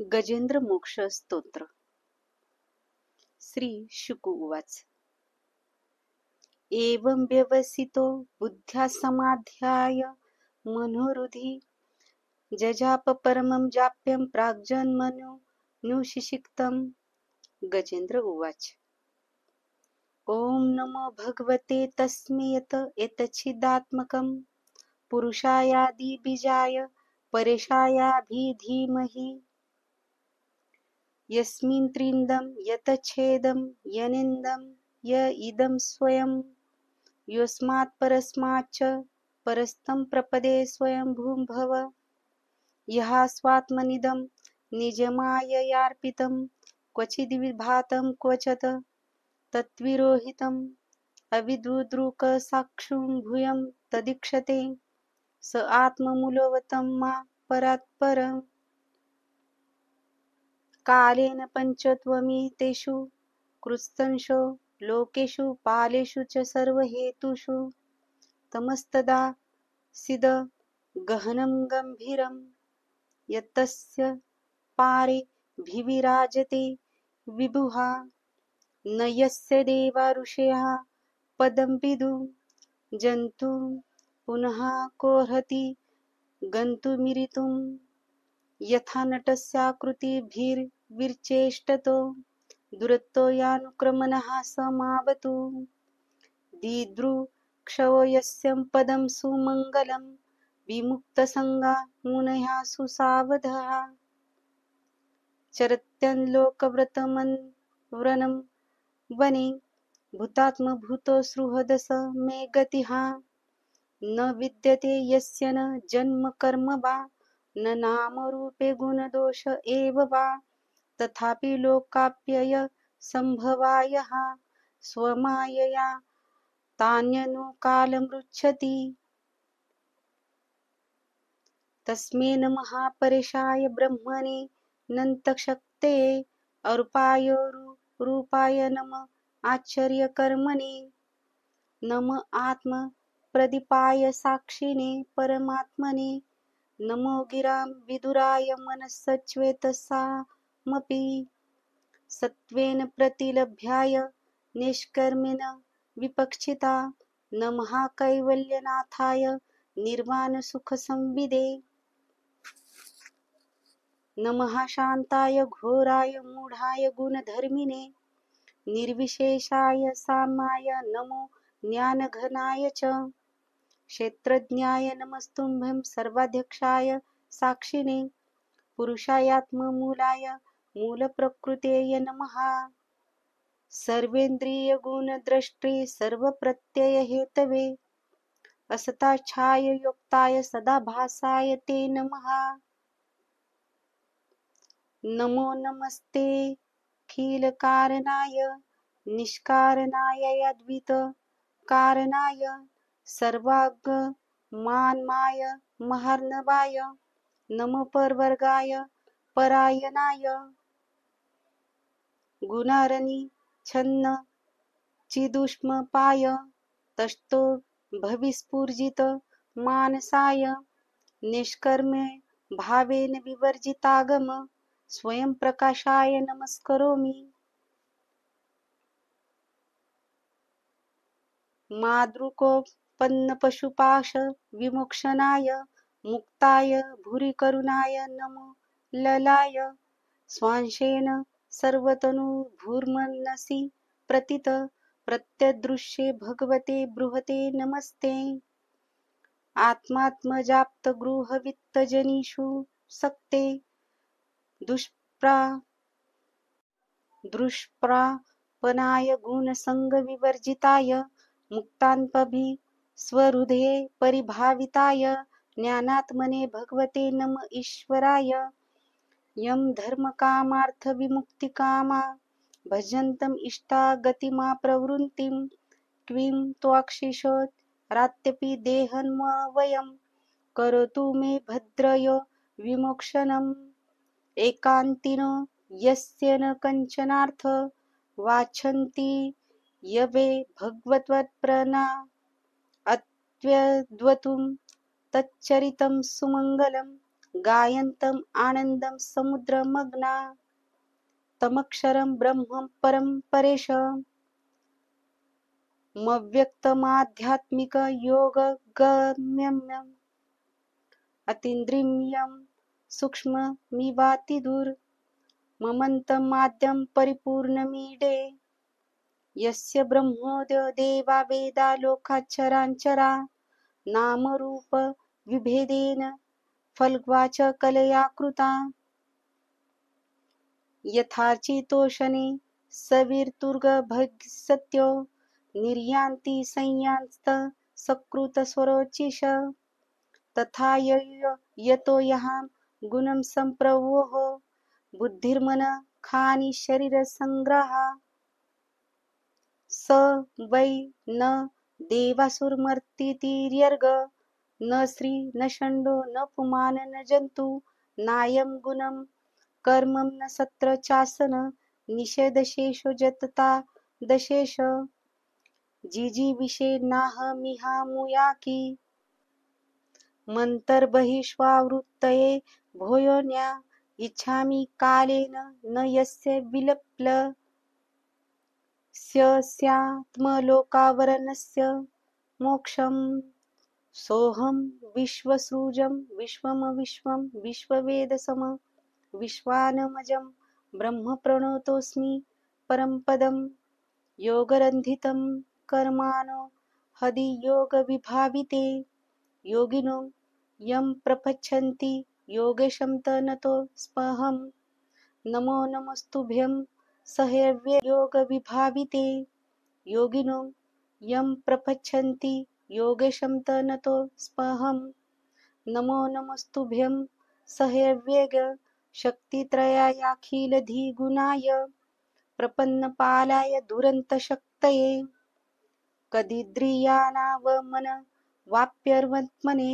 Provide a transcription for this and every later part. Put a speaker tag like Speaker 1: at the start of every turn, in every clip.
Speaker 1: गजेंद्र मोक्ष स्तोत्र. श्री शुक उवाच. एवं व्यवसितो बुद्ध्या समाध्याय मनोहृदि जजाप परमं जाप्यं प्राग्जन्मनुशिशिक्तम्. गजेंद्र उवाच. ओम नमो भगवते तस्मै यत एतच्छिदात्मकं पुरुषायादि बीजाय परेशायाभिधीमहि. यस्मिन् त्रिन्दं यतच्छेदं यनिन्दं य इदं स्वयं योऽस्मात् परस्माच्च परस्तं प्रपदे स्वयंभूर्भुव. यः स्वात्मनिदं निजमाययार्पितं क्वचिद्विभातं क्वचित् तद्विरोहितम् अविदुद्रुकसाक्षुं भूयं तदीक्षते स आत्ममूलवतं मा परात्परम्. कालेन पञ्चत्वमितेषु कृत्स्नशो लोकेषु पालेषु च सर्वहेतुषु तमस्तदा सिद गहनं गम्भीरं यतस्य पारे भिविराजते विभुः. न यस्य देवा ऋषयः पदं विदु जन्तुं पुनः कोऽर्हति गन्तुमिरितुं. यथा नटस्याकृतिभिर्विचेष्टतो दुरतो यानुक्रमणः समावतु. दिदृक्षवो यस्य पदं सुमङ्गलं विमुक्तसङ्गा मुनयः सुसावधाः. चरत्यन्लोकव्रतमन्वनं वने भूतात्मभूतो सुहृदस मे गतिः. न विद्यते यस्य न जन्म कर्म वा न नामरूपे गुणदोष एव वा तथापि लोकाप्यय संभवायः स्वमायया तान्यनुकालमृच्छति. तस्मै नमः परेशाय ब्रह्मणे नन्तशक्ते अरूपाय रूपाय नमः आश्चर्यकर्मणे नमः आत्मप्रदीपाय साक्षिणे परमात्मने नमो गिरां विदुराय मनश्चेतसामपि सत्त्वेन प्रतिलभ्याय निष्कर्मेण विपक्षिता नमः कैवल्यनाथाय निर्वाणसुखसंविदे नमः शान्ताय घोराय मूढाय गुणधर्मिणे निर्विशेषाय साम्याय नमो ज्ञानघनाय च क्षेत्रज्ञाय नमस्तुभ्यं सर्वाध्यक्षाय साक्षिणे पुरुषायात्ममूलाय मूलप्रकृतये नमः. सर्वेन्द्रियगुणद्रष्टे सर्वप्रत्ययहेतवे असताच्छाययोक्ताय सदाभासाय ते नमः. नमो नमस्तेऽखिलकारणाय निष्कारणाय अद्वैतकारणाय सर्वागमान्माय महार्णवाय नमो परवर्गाय परायणाय गुणारनिच्छन्न चिदुष्मपाय तस्थो भविस्फुर्जित मानसाय निष्कर्मे भावेन विवर्जितागम स्वयं प्रकाशाय नमस्करोमि. मातृकोपन्नपशुपाश विमोक्षणाय मुक्ताय भूरिकरुणाय नमो ललाय स्वांशेन सर्वतनुभूर्मनसि प्रतीत प्रत्यदृश्ये भगवते बृहते नमस्ते. आत्मात्मजाप्तगृहवित्तजनिषु सक्ते दुष्प्रापनाय गुणसङ्गविवर्जिताय मुक्तान्पभि स्वहृदे परिभाविताय ज्ञानात्मने भगवते नम ईश्वराय. यं धर्मकामार्थविमुक्तिकामा भजन्तम् इष्टा गतिमा प्रवृत्तिं क्वीं त्वाक्षिषोरात्यपि देहन्मवयं करोतु मे भद्रयो विमोक्षणम्. एकान्तिनो यस्य न कञ्चनार्थ वाच्छन्ति यवे भगवत्प्रणा अत्यद्वतुं तच्चरितं सुमङ्गलं गायन्तम् आनन्दं समुद्रमग्ना तमक्षरं ब्रह्म परं परेश मव्यक्तमाध्यात्मिकयोगगम्यम् अतीन्द्रियं सूक्ष्ममिवातिदूर ममन्तमाद्यं परिपूर्णमीडे यस्य ब्रह्मोदयो देवा वेदा लोकाचराचरा नामरूप विभेदेन फल्गवाच कलया कृता यथाचितोषणे सवितुर्गभगसत्यो निर्यान्ति संयान्त सकृतस्वरोचिष तथा यतो यहां गुणं संप्रवोह बुद्धिर्मन खानि शरीर संग्रहा स वै न देवासुरमर्तितिर्यर्ग न श्री न षण्डो न पुमान न जन्तु नायं गुणं कर्मं न सत्र चासन निषेधशेषो जतता दशेष जिजीविषे नाहमिहामुयाकी मन्तर्बहिष्वावृत्तये भूयोन्या इच्छामि कालेन न यस्य विलप्लस्यात्मलोकावरणस्य मोक्षम् सोऽहं विश्वसृजं विश्वमविश्वं विश्ववेदसम विश्वानमजं ब्रह्मप्रणतोऽस्मि परमपदं योगरन्धितं कर्माणो हदियोगविभाविते योगिनो यं प्रपच्छन्ति योगेशं तनतो स्पहं नमो नमस्तुभ्यं सह्यव्ये योगविभाविते योगिनो यं प्रपच्छन्ति योगेशं तनतो स्पहं नमो नमस्तुभ्यं सह्यव्येग शक्तित्रयायाखिलधिगुणाय प्रपन्नपालाय दुरन्तशक्तये कदिद्रियानावमन वाप्यर्वत्मने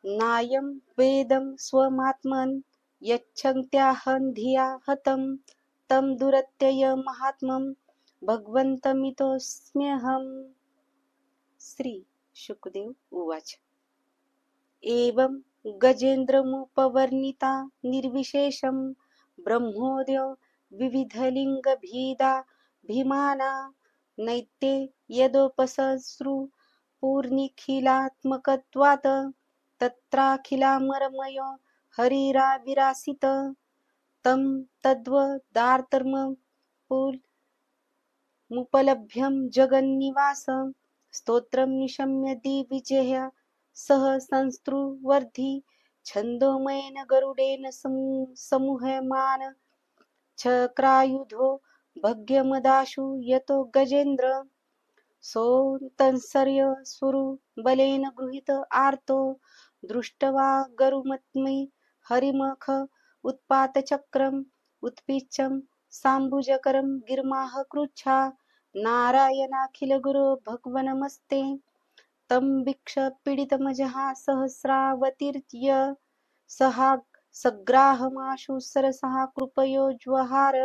Speaker 1: नायं वेदं स्वमात्मन् यच्छन्त्याहं धिया हतं तं दुरत्यय महात्मं भगवन्तमितोऽस्म्यहम् श्री शुकदेव उवाच एवं गजेन्द्रमुपवर्णिता निर्विशेषं ब्रह्मोदयो विविधलिङ्गभेदा भीमाना नैते यदोपसृपूर्निखिलात्मकत्वात् तत्राखिलामरमयो हरिराविरासीत् तं तद्वदार्तमुपलभ्यं जगन्निवास स्तोत्रं निशम्य दिविजय सह संस्तृवर्धि छन्दोमयेन गरुडेन समूहमान चक्रायुधो भग्यमदाशु यतो गजेन्द्र सोऽन्तःसर्य सुरबलेन गृहीत आर्तो दृष्ट्वा गरुमत्मि हरिमख उत्पातचक्रम् उत्पीच्यं साम्बुजकरं गिर्माः कृच्छा नारायणाखिलगुरो भगवन्नमस्ते तं वीक्ष पीडितमजः सहस्रावतीर्य सग्राहमाशु सरसः कृपयोज्वहार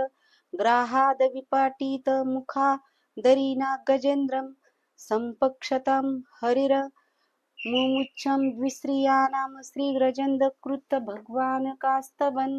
Speaker 1: ग्राहादविपाटितमुखादरीना गजेन्द्रं सम्पक्षतां हरिर्मुमुक्षं द्विश्रियाणां श्रीगजेन्द्रकृत भगवान् कास्तवन्